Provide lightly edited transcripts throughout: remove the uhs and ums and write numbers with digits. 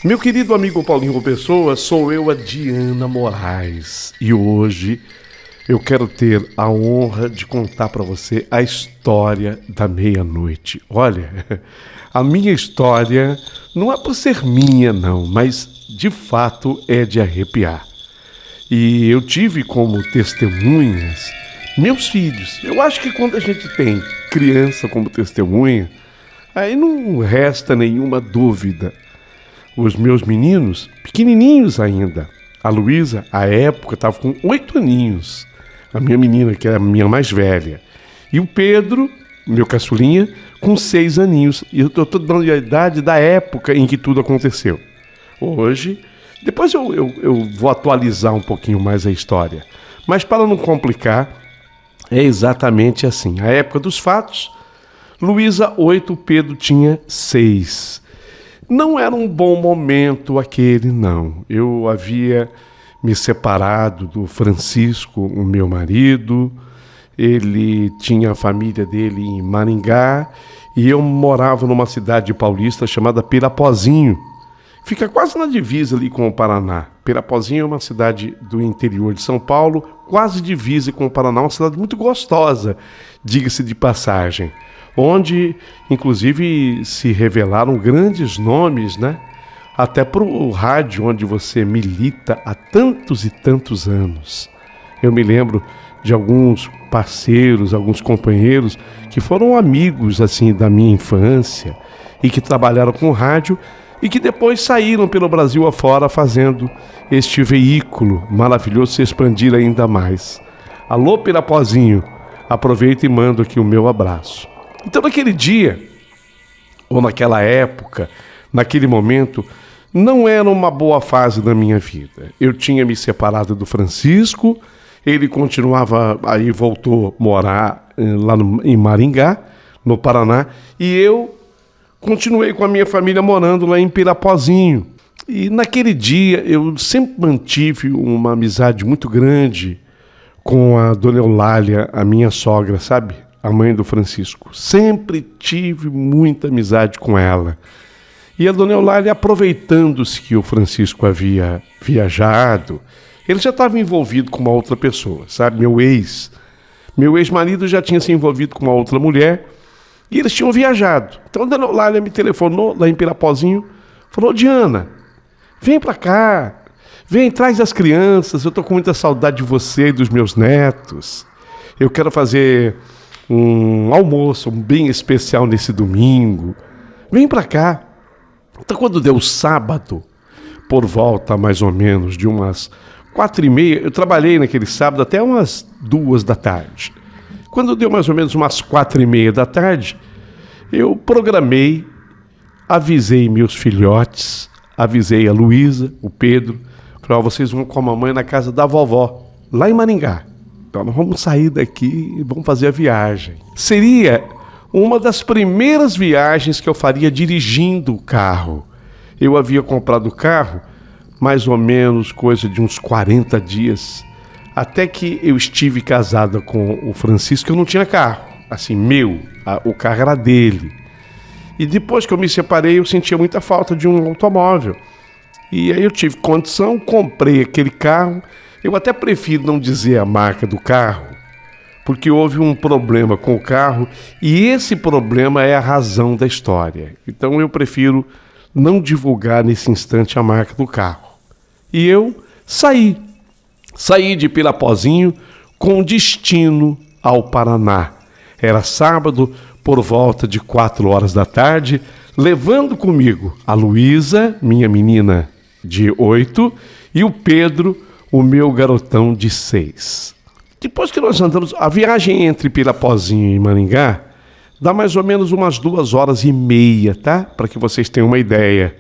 Meu querido amigo Paulinho Pessoa, sou eu, a Diana Moraes, e hoje eu quero ter a honra de contar para você a história da meia-noite. Olha, a minha história não é por ser minha, não, mas de fato é de arrepiar. E eu tive como testemunhas meus filhos. Eu acho que quando a gente tem criança como testemunha, aí não resta nenhuma dúvida. Os meus meninos, pequenininhos ainda. A Luísa, à época, estava com 8 aninhos. A minha menina, que é a minha mais velha. E o Pedro, meu caçulinha, com 6 aninhos. E eu estou dando a idade da época em que tudo aconteceu. Hoje, depois eu vou atualizar um pouquinho mais a história. Mas para não complicar, é exatamente assim. A época dos fatos, Luísa, 8, Pedro tinha 6. Não era um bom momento aquele, não. Eu havia me separado do Francisco, o meu marido. Ele tinha a família dele em Maringá e eu morava numa cidade paulista chamada Pirapozinho. Fica quase na divisa ali com o Paraná. Pirapozinho é uma cidade do interior de São Paulo, quase divisa com o Paraná, uma cidade muito gostosa, diga-se de passagem. Onde, inclusive, se revelaram grandes nomes, né? Até para o rádio onde você milita há tantos e tantos anos. Eu me lembro de alguns parceiros, alguns companheiros que foram amigos, assim, da minha infância e que trabalharam com rádio e que depois saíram pelo Brasil afora fazendo este veículo maravilhoso se expandir ainda mais. Alô, Pirapozinho, aproveito e mando aqui o meu abraço. Então, naquele dia, ou naquela época, naquele momento, não era uma boa fase da minha vida. Eu tinha me separado do Francisco, ele continuava, aí voltou a morar lá em Maringá, no Paraná, e eu continuei com a minha família morando lá em Pirapozinho. E naquele dia, eu sempre mantive uma amizade muito grande com a dona Eulália, a minha sogra, sabe? A mãe do Francisco. Sempre tive muita amizade com ela. E a dona Eulália, aproveitando-se que o Francisco havia viajado, ele já estava envolvido com uma outra pessoa, sabe? Meu ex-marido já tinha se envolvido com uma outra mulher e eles tinham viajado. Então a dona Eulália me telefonou lá em Pirapozinho, falou: Diana, vem pra cá, vem, traz as crianças, eu tô com muita saudade de você e dos meus netos. Eu quero fazer um almoço bem especial nesse domingo. Vem pra cá. Então, quando deu sábado, por volta mais ou menos de umas 4h30, eu trabalhei naquele sábado até umas 2 da tarde. Quando deu mais ou menos umas 4h30 da tarde, eu programei, avisei meus filhotes, avisei a Luísa, o Pedro, falei: vocês vão com a mamãe na casa da vovó, lá em Maringá. Então nós vamos sair daqui e vamos fazer a viagem. Seria uma das primeiras viagens que eu faria dirigindo o carro. Eu havia comprado o carro mais ou menos coisa de uns 40 dias. Até que eu estive casada com o Francisco, eu não tinha carro. Assim, o carro era dele. E depois que eu me separei, eu sentia muita falta de um automóvel. E aí eu tive condição, comprei aquele carro. Eu até prefiro não dizer a marca do carro, porque houve um problema com o carro e esse problema é a razão da história. Então eu prefiro não divulgar nesse instante a marca do carro. E eu saí de Pirapozinho com destino ao Paraná. Era sábado, por volta de 4 horas da tarde, levando comigo a Luísa, minha menina de 8, e o Pedro, o meu garotão de 6. Depois que nós andamos, a viagem entre Pirapozinho e Maringá dá mais ou menos umas 2h30, tá? Para que vocês tenham uma ideia.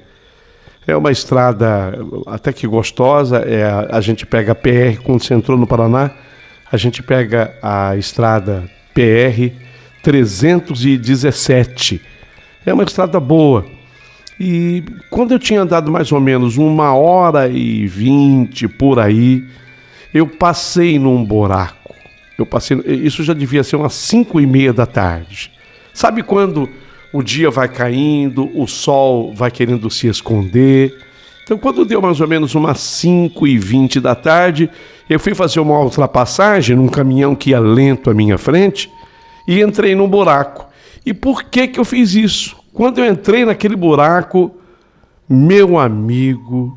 É uma estrada até que gostosa. A gente pega a PR, quando você entrou no Paraná, a gente pega a estrada PR 317. É uma estrada boa. E quando eu tinha andado mais ou menos 1h20 por aí, eu passei num buraco. Isso já devia ser umas 5h30 da tarde. Sabe quando o dia vai caindo, o sol vai querendo se esconder Então, quando deu mais ou menos umas 5h20 da tarde, eu fui fazer uma ultrapassagem num caminhão que ia lento à minha frente e entrei num buraco. E por que eu fiz isso? Quando eu entrei naquele buraco, meu amigo,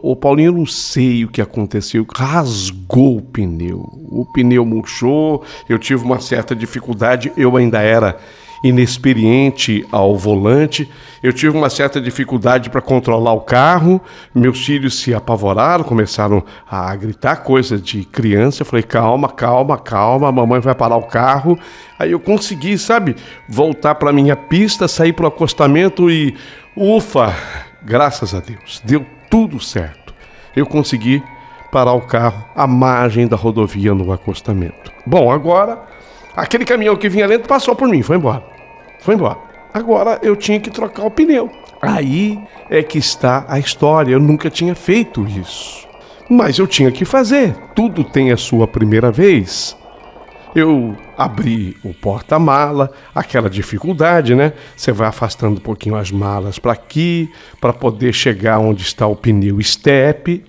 ô Paulinho, eu não sei o que aconteceu, rasgou o pneu murchou, eu tive uma certa dificuldade, eu ainda era inexperiente ao volante, eu tive uma certa dificuldade para controlar o carro, meus filhos se apavoraram, começaram a gritar coisas de criança, eu falei, calma, a mamãe vai parar o carro, aí eu consegui, voltar para minha pista, sair para o acostamento e, ufa, graças a Deus, deu tudo certo, eu consegui parar o carro à margem da rodovia no acostamento. Bom, agora aquele caminhão que vinha lento passou por mim, foi embora. Agora eu tinha que trocar o pneu. Aí é que está a história. Eu nunca tinha feito isso. Mas eu tinha que fazer. Tudo tem a sua primeira vez. Eu abri o porta-mala, aquela dificuldade, né? Você vai afastando um pouquinho as malas para aqui, para poder chegar onde está o pneu step.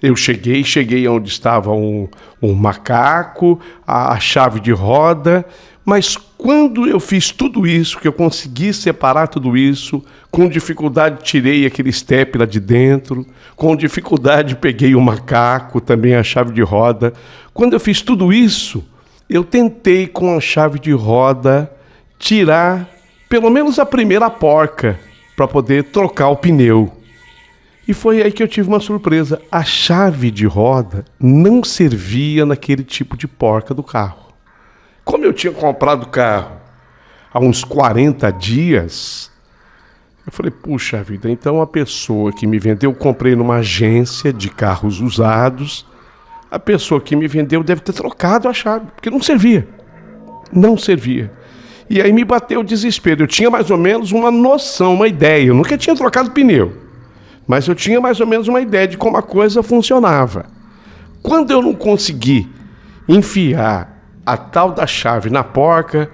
Eu cheguei onde estava um macaco, a chave de roda, mas quando eu fiz tudo isso, que eu consegui separar tudo isso, com dificuldade tirei aquele step lá de dentro, com dificuldade peguei o macaco, também a chave de roda. Quando eu fiz tudo isso, eu tentei com a chave de roda tirar pelo menos a primeira porca para poder trocar o pneu. E foi aí que eu tive uma surpresa. A chave de roda não servia naquele tipo de porca do carro. Como eu tinha comprado o carro há uns 40 dias, eu falei, puxa vida, então a pessoa que me vendeu, eu comprei numa agência de carros usados, a pessoa que me vendeu deve ter trocado a chave, porque não servia. E aí me bateu o desespero. Eu tinha mais ou menos uma noção, uma ideia. Eu nunca tinha trocado pneu. Mas eu tinha mais ou menos uma ideia de como a coisa funcionava. Quando eu não consegui enfiar a tal da chave na porca,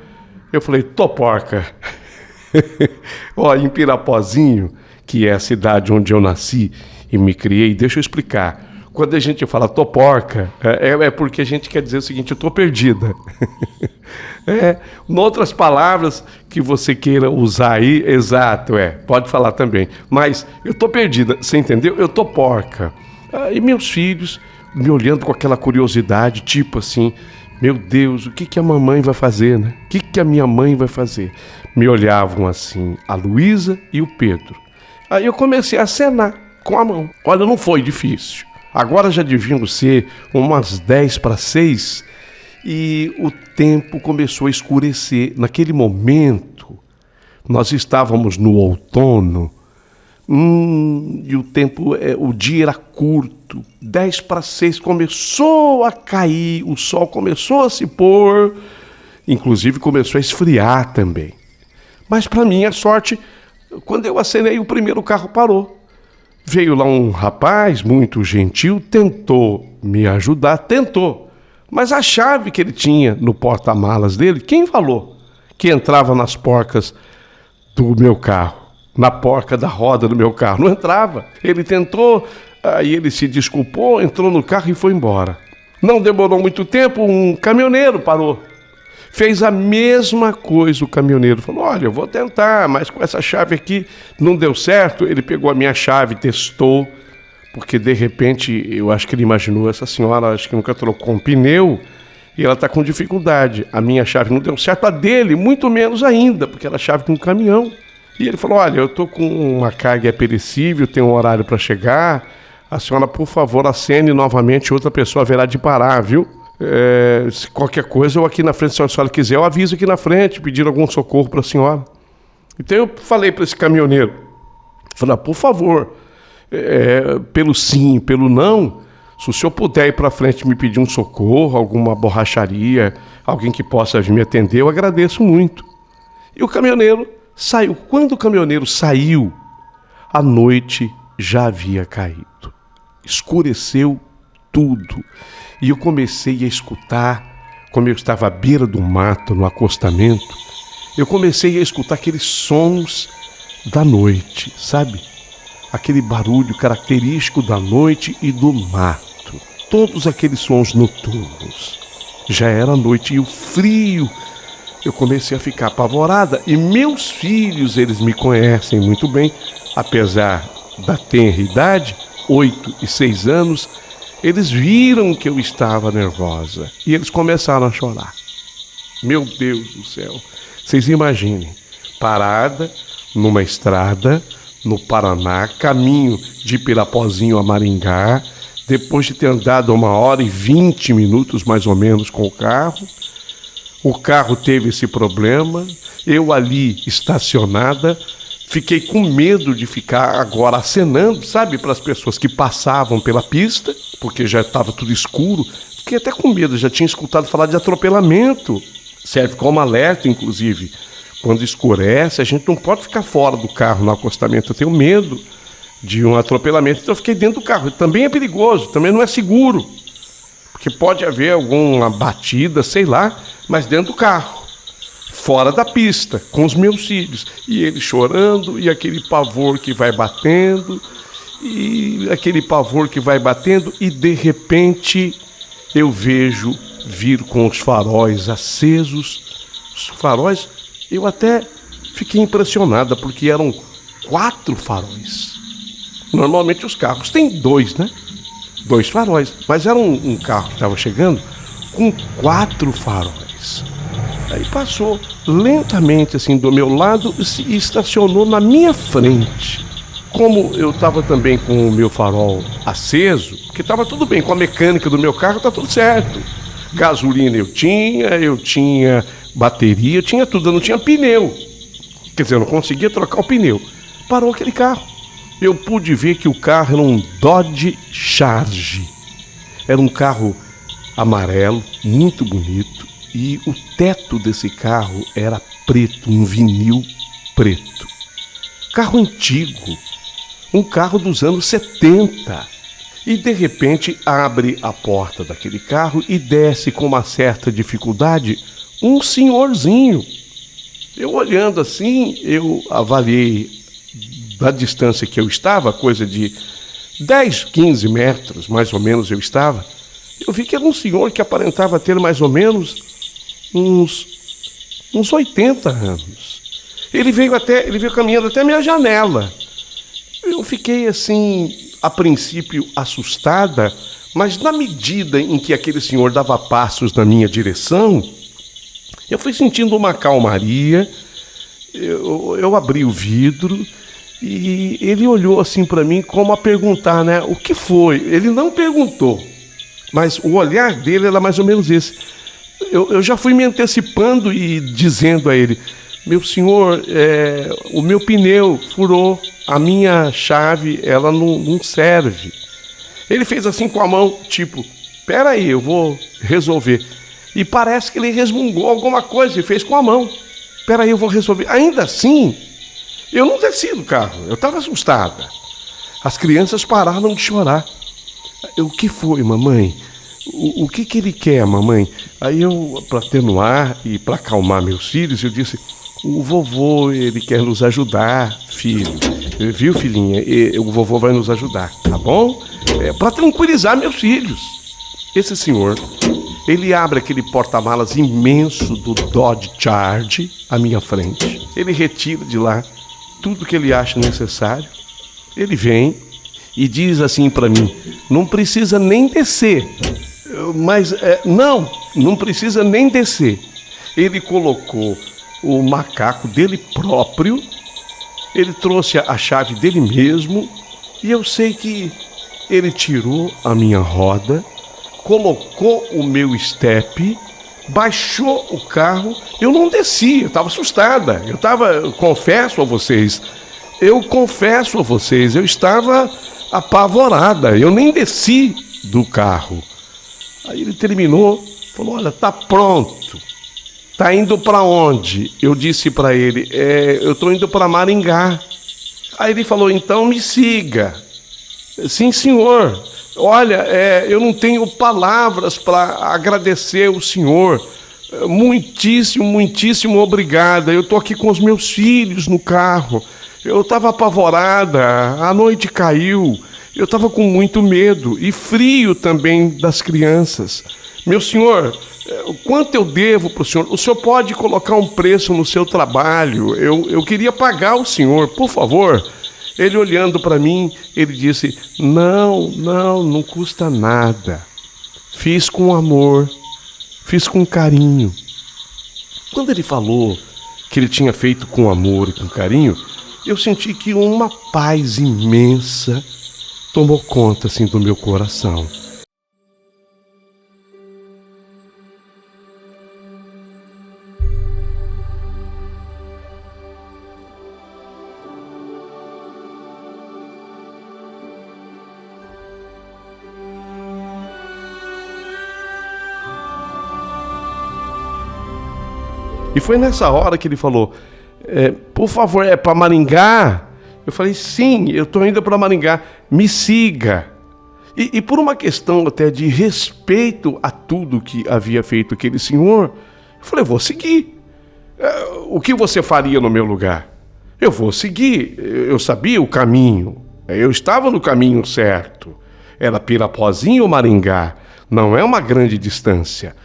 eu falei, tô porca. Ó, em Pirapozinho, que é a cidade onde eu nasci e me criei, deixa eu explicar. Quando a gente fala tô porca, é porque a gente quer dizer o seguinte, eu tô perdida. Em outras palavras que você queira usar aí, exato, pode falar também. Mas eu tô perdida, você entendeu? Eu tô porca. E meus filhos me olhando com aquela curiosidade, tipo assim, meu Deus, o que a mamãe vai fazer, né? O que a minha mãe vai fazer? Me olhavam assim, a Luísa e o Pedro. Aí eu comecei a acenar com a mão. Olha, não foi difícil. Agora já deviam ser umas 5:50 e o tempo começou a escurecer. Naquele momento, nós estávamos no outono e o dia era curto. 5:50 começou a cair, o sol começou a se pôr, inclusive começou a esfriar também. Mas para minha sorte, quando eu acenei, o primeiro carro parou. Veio lá um rapaz muito gentil, tentou me ajudar, mas a chave que ele tinha no porta-malas dele, quem falou que entrava nas porcas do meu carro, na porca da roda do meu carro? Não entrava. Ele tentou, aí ele se desculpou, entrou no carro e foi embora. Não demorou muito tempo, um caminhoneiro parou. Fez a mesma coisa o caminhoneiro. Falou, olha, eu vou tentar, mas com essa chave aqui não deu certo. Ele pegou a minha chave, testou, porque de repente eu acho que ele imaginou, essa senhora acho que nunca trocou um pneu e ela está com dificuldade. A minha chave não deu certo, a dele muito menos ainda, porque era a chave de um caminhão. E ele falou, olha, eu estou com uma carga perecível, tenho um horário para chegar. A senhora, por favor, acene novamente, outra pessoa haverá de parar, viu? Se qualquer coisa, eu aqui na frente, se a senhora quiser, eu aviso aqui na frente, pedir algum socorro para a senhora. Então eu falei para esse caminhoneiro, falei, por favor, pelo sim, pelo não, se o senhor puder ir para frente me pedir um socorro, alguma borracharia, alguém que possa vir me atender, eu agradeço muito. E o caminhoneiro saiu. Quando o caminhoneiro saiu, a noite já havia caído. Escureceu tudo. E eu comecei a escutar, como eu estava à beira do mato, no acostamento, eu comecei a escutar aqueles sons da noite, sabe? aquele barulho característico da noite e do mato, todos aqueles sons noturnos. Já era noite e o frio. Eu comecei a ficar apavorada e meus filhos, eles me conhecem muito bem, apesar da tenra idade, 8 e 6 anos, eles viram que eu estava nervosa e eles começaram a chorar. Meu Deus do céu, vocês imaginem, parada numa estrada no Paraná, caminho de Pirapozinho a Maringá, depois de ter andado 1h20 mais ou menos com o carro teve esse problema, eu ali estacionada, fiquei com medo de ficar agora acenando, sabe, para as pessoas que passavam pela pista, porque já estava tudo escuro, fiquei até com medo, já tinha escutado falar de atropelamento, serve como alerta, inclusive, quando escurece, a gente não pode ficar fora do carro no acostamento, eu tenho medo de um atropelamento, então eu fiquei dentro do carro, também é perigoso, também não é seguro, porque pode haver alguma batida, sei lá, mas dentro do carro, fora da pista, com os meus filhos, e ele chorando, e aquele pavor que vai batendo, e de repente eu vejo vir com os faróis acesos, os faróis, eu até fiquei impressionada, porque eram 4 faróis. Normalmente os carros têm 2, né? 2 faróis, mas era um carro que estava chegando com 4 faróis. Aí passou lentamente assim do meu lado e estacionou na minha frente. Como eu estava também com o meu farol aceso, porque estava tudo bem, com a mecânica do meu carro está tudo certo. Gasolina eu tinha bateria, eu tinha tudo, eu não tinha pneu. Quer dizer, eu não conseguia trocar o pneu. Parou aquele carro. Eu pude ver que o carro era um Dodge Charge. Era um carro amarelo, muito bonito, e o teto desse carro era preto, um vinil preto. Carro antigo, um carro dos anos 70. E de repente abre a porta daquele carro e desce com uma certa dificuldade um senhorzinho. Eu olhando assim, eu avaliei da distância que eu estava, coisa de 10, 15 metros, mais ou menos eu estava. Eu vi que era um senhor que aparentava ter mais ou menos uns 80 anos. Ele veio caminhando até a minha janela. Eu fiquei assim, a princípio assustada, mas na medida em que aquele senhor dava passos na minha direção, eu fui sentindo uma calmaria. Eu abri o vidro e ele olhou assim para mim como a perguntar, né? O que foi? Ele não perguntou, mas o olhar dele era mais ou menos esse. Eu já fui me antecipando e dizendo a ele: meu senhor, o meu pneu furou, a minha chave, ela não serve. Ele fez assim com a mão, tipo, peraí, eu vou resolver. E parece que ele resmungou alguma coisa e fez com a mão. Peraí, eu vou resolver. Ainda assim, eu não desci do carro, eu estava assustada. As crianças pararam de chorar. O que foi, mamãe? O que ele quer, mamãe? Aí eu, para atenuar e para acalmar meus filhos, eu disse: o vovô, ele quer nos ajudar, filho. Viu, filhinha? O vovô vai nos ajudar, tá bom? Para tranquilizar meus filhos. Esse senhor, ele abre aquele porta-malas imenso do Dodge Charge à minha frente. Ele retira de lá tudo que ele acha necessário. Ele vem e diz assim para mim: não precisa nem descer. Mas não precisa nem descer. Ele colocou o macaco dele próprio, ele trouxe a chave dele mesmo, e eu sei que ele tirou a minha roda, colocou o meu estepe, baixou o carro. Eu não desci, eu estava assustada, confesso a vocês, eu estava apavorada, eu nem desci do carro. Aí ele terminou, falou: olha, tá pronto. Tá indo para onde? Eu disse para ele: eu tô indo para Maringá. Aí ele falou: então me siga. Sim, senhor. Olha, eu não tenho palavras para agradecer o senhor. Muitíssimo, muitíssimo obrigada. Eu tô aqui com os meus filhos no carro. Eu estava apavorada, a noite caiu, eu estava com muito medo e frio também das crianças. Meu senhor, quanto eu devo para o senhor? O senhor pode colocar um preço no seu trabalho? Eu queria pagar o senhor, por favor. Ele olhando para mim, ele disse, não custa nada. Fiz com amor, fiz com carinho. Quando ele falou que ele tinha feito com amor e com carinho, eu senti que uma paz imensa tomou conta assim do meu coração. E foi nessa hora que ele falou, por favor, é para Maringá? Eu falei, sim, eu estou indo para Maringá, me siga. E por uma questão até de respeito a tudo que havia feito aquele senhor, eu falei, vou seguir. O que você faria no meu lugar? Eu vou seguir, eu sabia o caminho, eu estava no caminho certo. Era Pirapozinho ou Maringá, não é uma grande distância.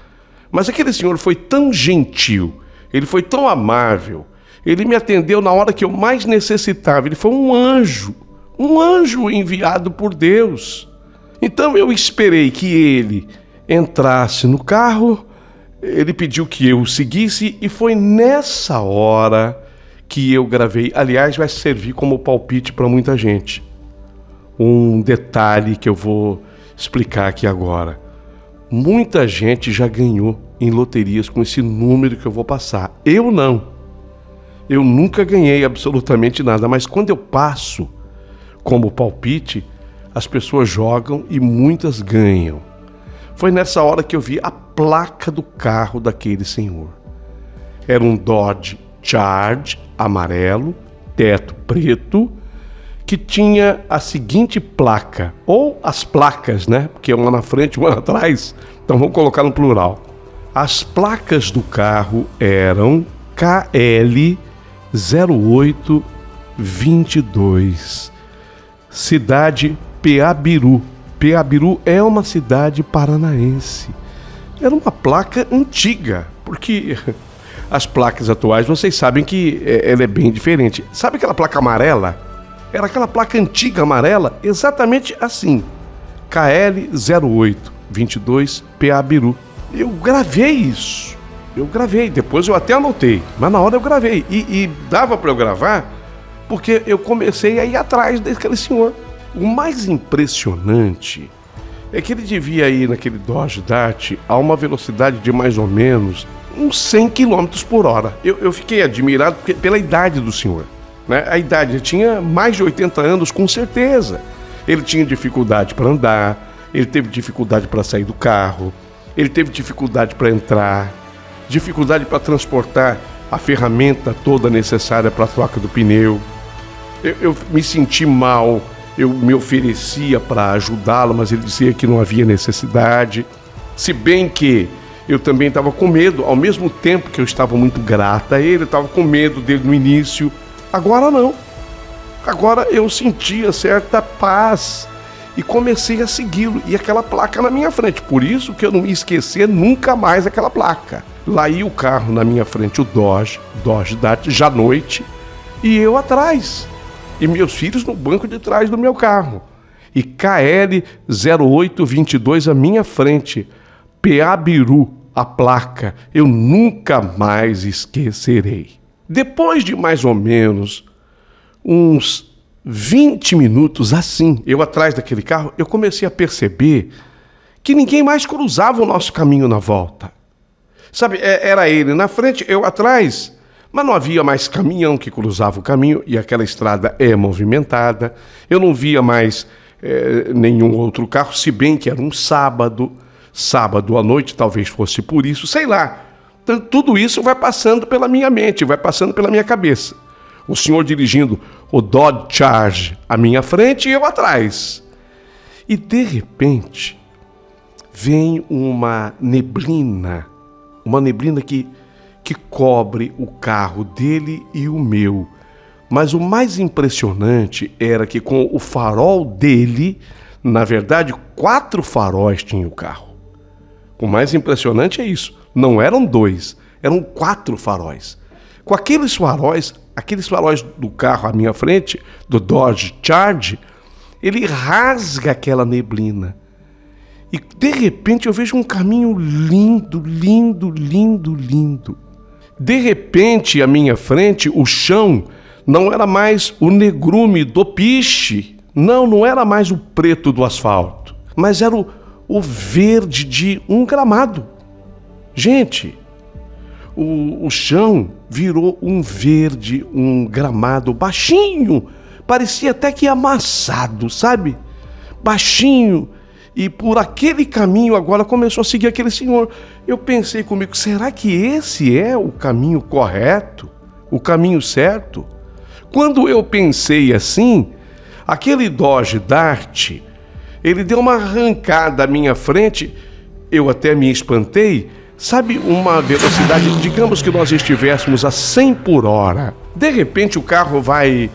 Mas aquele senhor foi tão gentil, ele foi tão amável, ele me atendeu na hora que eu mais necessitava. Ele foi um anjo enviado por Deus. Então eu esperei que ele entrasse no carro, ele pediu que eu o seguisse e foi nessa hora que eu gravei. Aliás, vai servir como palpite para muita gente. Um detalhe que eu vou explicar aqui agora. Muita gente já ganhou em loterias com esse número que eu vou passar. Eu não. Eu nunca ganhei absolutamente nada, mas quando eu passo como palpite, as pessoas jogam e muitas ganham. Foi nessa hora que eu vi a placa do carro daquele senhor. Era um Dodge Charge amarelo, teto preto, que tinha a seguinte placa, ou as placas, né? Porque uma na frente e uma atrás, então vamos colocar no plural. As placas do carro eram KL 0822, cidade Peabiru. Peabiru é uma cidade paranaense. Era uma placa antiga, porque as placas atuais, vocês sabem que ela é bem diferente. Sabe aquela placa amarela? Era aquela placa antiga amarela, exatamente assim. KL 0822 Peabiru. Eu gravei isso. Depois eu até anotei, mas na hora eu gravei. E dava para eu gravar porque eu comecei a ir atrás daquele senhor. O mais impressionante é que ele devia ir naquele Dodge Dart a uma velocidade de mais ou menos uns 100 km por hora. Eu fiquei admirado pela idade do senhor. Né? A idade, ele tinha mais de 80 anos, com certeza. Ele tinha dificuldade para andar, ele teve dificuldade para sair do carro, ele teve dificuldade para entrar, dificuldade para transportar a ferramenta toda necessária para a troca do pneu. Eu me senti mal, eu me oferecia para ajudá-lo, mas ele dizia que não havia necessidade. Se bem que eu também estava com medo, ao mesmo tempo que eu estava muito grata a ele, eu estava com medo dele no início. Agora não. Agora eu sentia certa paz e comecei a segui-lo. E aquela placa na minha frente. Por isso que eu não ia esquecer nunca mais aquela placa. Lá ia o carro na minha frente, o Dodge Dart, já à noite, e eu atrás. E meus filhos no banco de trás do meu carro. E KL 0822 à minha frente. Peabiru, a placa. Eu nunca mais esquecerei. Depois de mais ou menos uns 20 minutos assim, eu atrás daquele carro, eu comecei a perceber que ninguém mais cruzava o nosso caminho na volta. Sabe, era ele na frente, eu atrás, mas não havia mais caminhão que cruzava o caminho e aquela estrada é movimentada. Eu não via mais nenhum outro carro, se bem que era um sábado à noite, talvez fosse por isso, sei lá. Então, tudo isso vai passando pela minha mente, vai passando pela minha cabeça. O senhor dirigindo o Dodge Charge à minha frente e eu atrás. E de repente vem uma neblina que cobre o carro dele e o meu, Mas o mais impressionante era que com o farol dele, na verdade, 4 faróis tinha o carro. O mais impressionante é isso. Não eram 2, eram 4 faróis. Com aqueles faróis do carro à minha frente, do Dodge Charger, ele rasga aquela neblina. E de repente eu vejo um caminho lindo, lindo, lindo, lindo. De repente, à minha frente, o chão não era mais o negrume do piche. Não era mais o preto do asfalto, mas era o verde de um gramado. Gente, o chão virou um verde, um gramado baixinho, parecia até que amassado, sabe? Baixinho, e por aquele caminho agora começou a seguir aquele senhor. Eu pensei comigo, será que esse é o caminho correto? O caminho certo? Quando eu pensei assim, aquele Dodge Dart, ele deu uma arrancada à minha frente, eu até me espantei. Sabe, uma velocidade, digamos que nós estivéssemos a 100 por hora. De repente o carro vai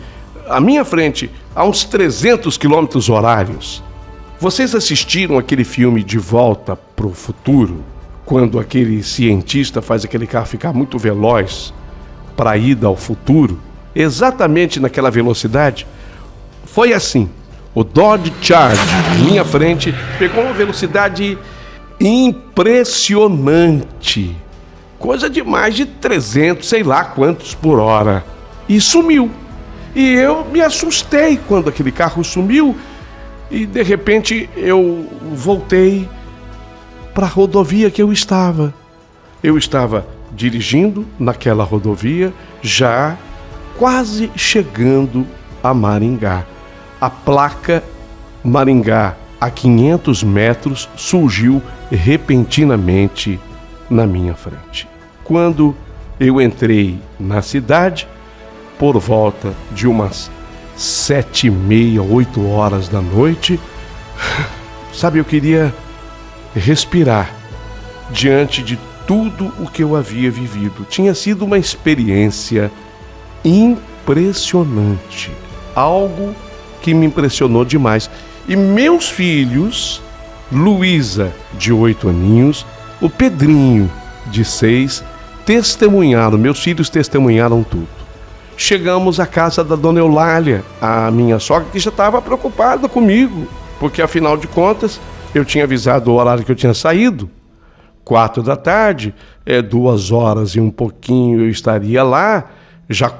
à minha frente a uns 300 quilômetros horários. Vocês assistiram aquele filme De Volta para o Futuro? Quando aquele cientista faz aquele carro ficar muito veloz para a ida ao futuro? Exatamente naquela velocidade? Foi assim. O Dodge Charger, à minha frente, pegou uma velocidade impressionante, coisa de mais de 300, sei lá quantos por hora, e sumiu. E eu me assustei quando aquele carro sumiu, e de repente eu voltei para a rodovia que eu estava. Eu estava dirigindo naquela rodovia, já quase chegando a Maringá. A placa Maringá a 500 metros surgiu repentinamente na minha frente. Quando eu entrei na cidade, por volta de umas 7h30, 8 horas da noite, sabe, eu queria respirar diante de tudo o que eu havia vivido. Tinha sido uma experiência impressionante, algo que me impressionou demais. E meus filhos, Luísa, de 8 aninhos, o Pedrinho, de 6, testemunharam, meus filhos testemunharam tudo. Chegamos à casa da dona Eulália, a minha sogra, que já estava preocupada comigo, porque afinal de contas, eu tinha avisado o horário que eu tinha saído, 4 da tarde, 2 horas e um pouquinho eu estaria lá, já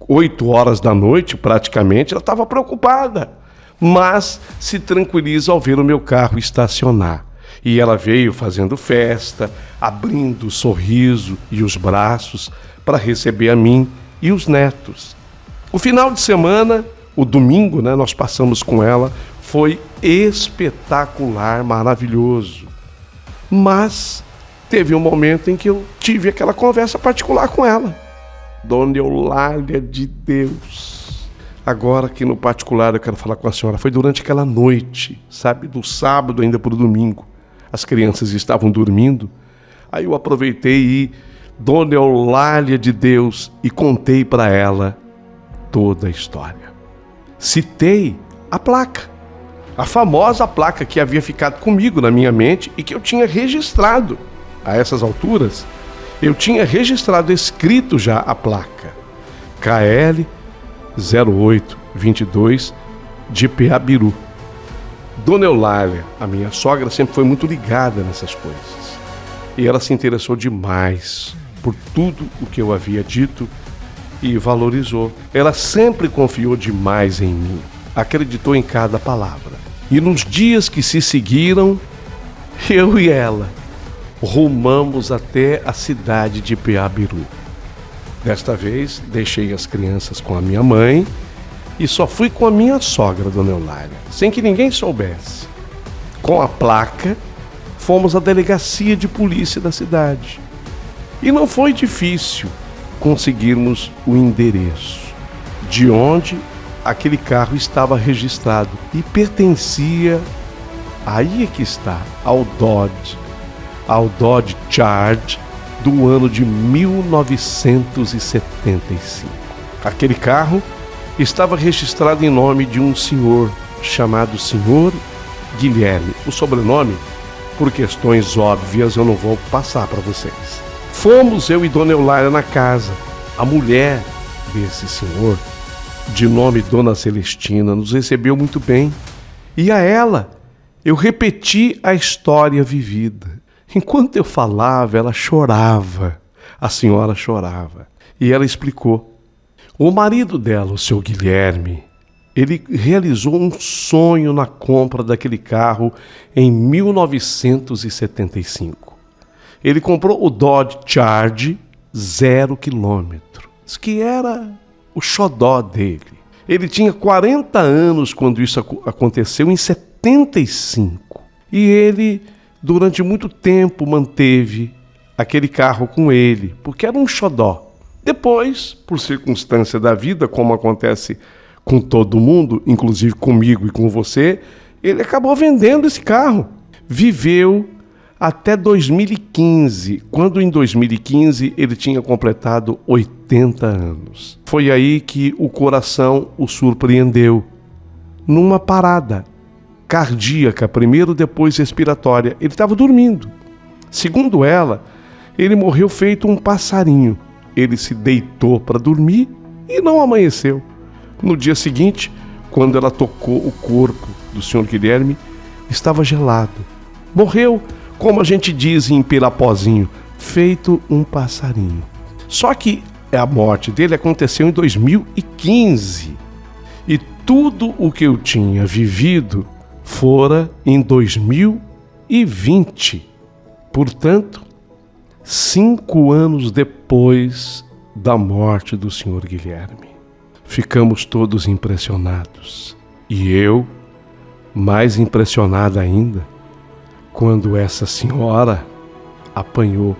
8 horas da noite praticamente, ela estava preocupada. Mas se tranquiliza ao ver o meu carro estacionar. E ela veio fazendo festa, abrindo o sorriso e os braços para receber a mim e os netos. O final de semana, o domingo, nós passamos com ela, foi espetacular, maravilhoso. Mas teve um momento em que eu tive aquela conversa particular com ela. Dona Eulália de Deus. Agora que no particular eu quero falar com a senhora, foi durante aquela noite, sabe, do sábado ainda para o domingo. As crianças estavam dormindo, aí eu aproveitei e, Dona Eulália de Deus, e contei para ela toda a história. Citei a placa, a famosa placa que havia ficado comigo na minha mente e que eu tinha registrado. A essas alturas, eu tinha registrado, escrito já a placa. KL 0822 de Peabiru. Dona Eulália, a minha sogra, sempre foi muito ligada nessas coisas. E ela se interessou demais por tudo o que eu havia dito e valorizou. Ela sempre confiou demais em mim, acreditou em cada palavra. E nos dias que se seguiram, eu e ela rumamos até a cidade de Peabiru. Desta vez, deixei as crianças com a minha mãe e só fui com a minha sogra, Dona Eulália, sem que ninguém soubesse. Com a placa, fomos à delegacia de polícia da cidade. E não foi difícil conseguirmos o endereço de onde aquele carro estava registrado e pertencia, aí é que está, ao Dodge Charger do ano de 1975. Aquele carro estava registrado em nome de um senhor chamado Senhor Guilherme. O sobrenome, por questões óbvias, eu não vou passar para vocês. Fomos eu e Dona Eulália na casa. A mulher desse senhor, de nome Dona Celestina, nos recebeu muito bem. E a ela eu repeti a história vivida. Enquanto eu falava, ela chorava. A senhora chorava. E ela explicou. O marido dela, o seu Guilherme, ele realizou um sonho na compra daquele carro em 1975. Ele comprou o Dodge Charge 0 quilômetro. Diz que era o xodó dele. Ele tinha 40 anos quando isso aconteceu, em 75. E ele, durante muito tempo, manteve aquele carro com ele, porque era um xodó. Depois, por circunstância da vida, como acontece com todo mundo, inclusive comigo e com você, ele acabou vendendo esse carro. Viveu até 2015, quando em 2015 ele tinha completado 80 anos. Foi aí que o coração o surpreendeu, numa parada cardíaca, primeiro, depois respiratória. Ele estava dormindo. Segundo ela, ele morreu feito um passarinho. Ele se deitou para dormir e não amanheceu. No dia seguinte, quando ela tocou o corpo do senhor Guilherme, estava gelado. Morreu, como a gente diz em Pirapozinho, feito um passarinho. Só que a morte dele aconteceu em 2015. E tudo o que eu tinha vivido fora em 2020. Portanto, 5 anos depois da morte do senhor Guilherme. Ficamos todos impressionados. E eu, mais impressionada ainda, quando essa senhora apanhou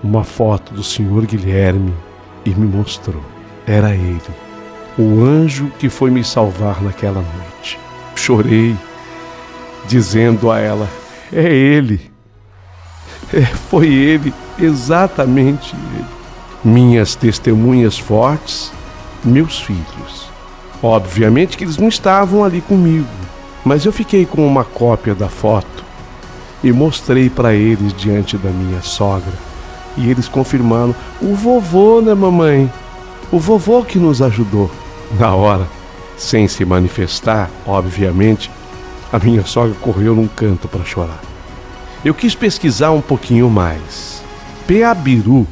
uma foto do senhor Guilherme e me mostrou. Era ele, o anjo que foi me salvar naquela noite. Chorei, dizendo a ela, é ele. Foi ele, exatamente ele. Minhas testemunhas fortes, meus filhos. Obviamente que eles não estavam ali comigo, mas eu fiquei com uma cópia da foto e mostrei para eles diante da minha sogra. E eles confirmaram, o vovô, né, mamãe? O vovô que nos ajudou. Na hora, sem se manifestar, obviamente, a minha sogra correu num canto para chorar. Eu quis pesquisar um pouquinho mais. Peabiru.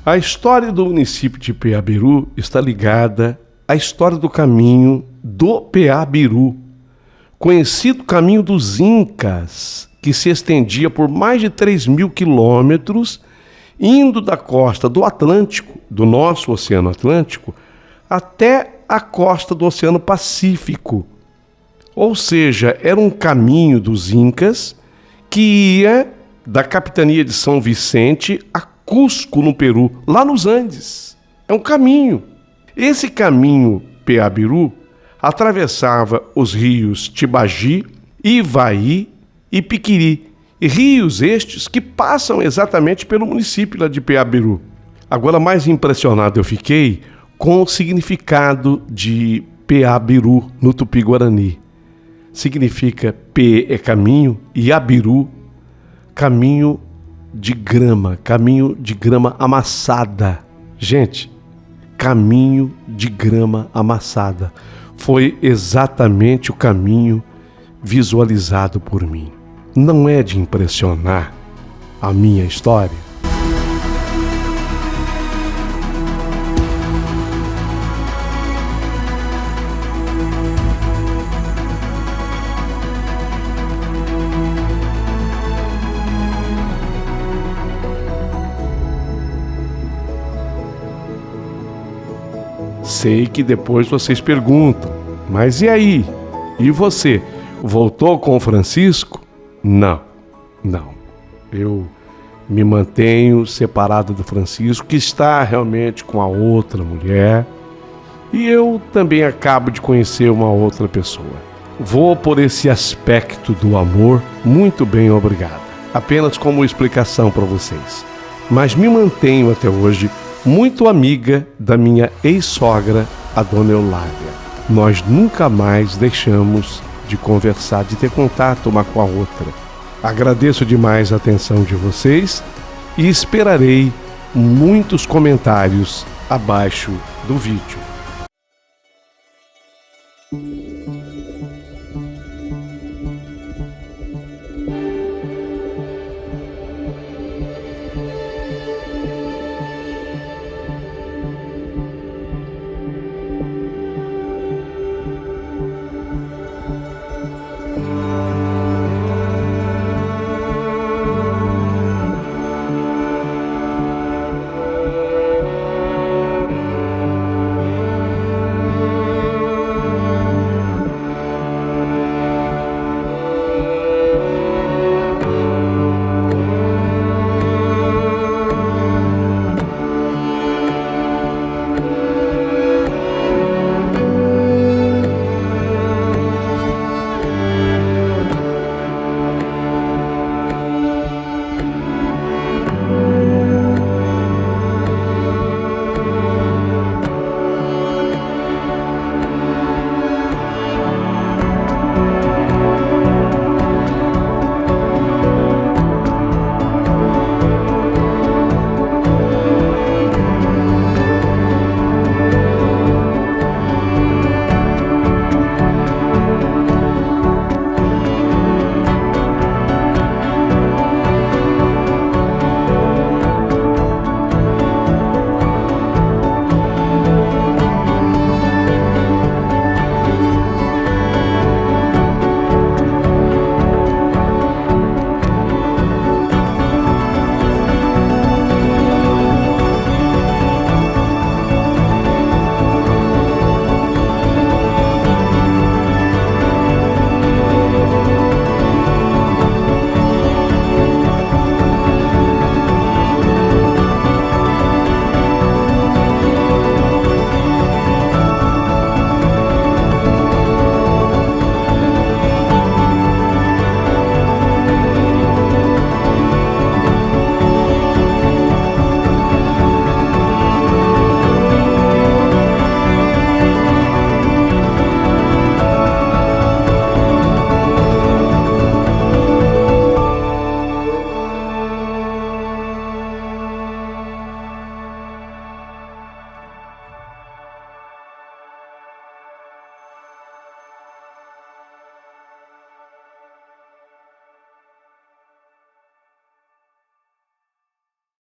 A história do município de Peabiru está ligada à história do caminho do Peabiru, conhecido caminho dos Incas, que se estendia por mais de 3.000 quilômetros, indo da costa do Atlântico, do nosso Oceano Atlântico, até a costa do Oceano Pacífico. Ou seja, era um caminho dos Incas que ia da capitania de São Vicente a Cusco, no Peru, lá nos Andes. É um caminho. Esse caminho Peabiru atravessava os rios Tibagi, Ivaí e Piquiri, rios estes que passam exatamente pelo município lá de Peabiru. Agora, mais impressionado eu fiquei com o significado de Peabiru no Tupi-Guarani. Significa P é caminho e Abiru, caminho de grama amassada. Gente, caminho de grama amassada. Foi exatamente o caminho visualizado por mim. Não é de impressionar a minha história? Sei que depois vocês perguntam, mas e aí? E você? Voltou com o Francisco? Não. Eu me mantenho separado do Francisco, que está realmente com a outra mulher, e eu também acabo de conhecer uma outra pessoa. Vou por esse aspecto do amor, muito bem, obrigado. Apenas como explicação para vocês. Mas me mantenho até hoje muito amiga da minha ex-sogra, a Dona Eulália. nós nunca mais deixamos de conversar, de ter contato uma com a outra. Agradeço demais a atenção de vocês e esperarei muitos comentários abaixo do vídeo.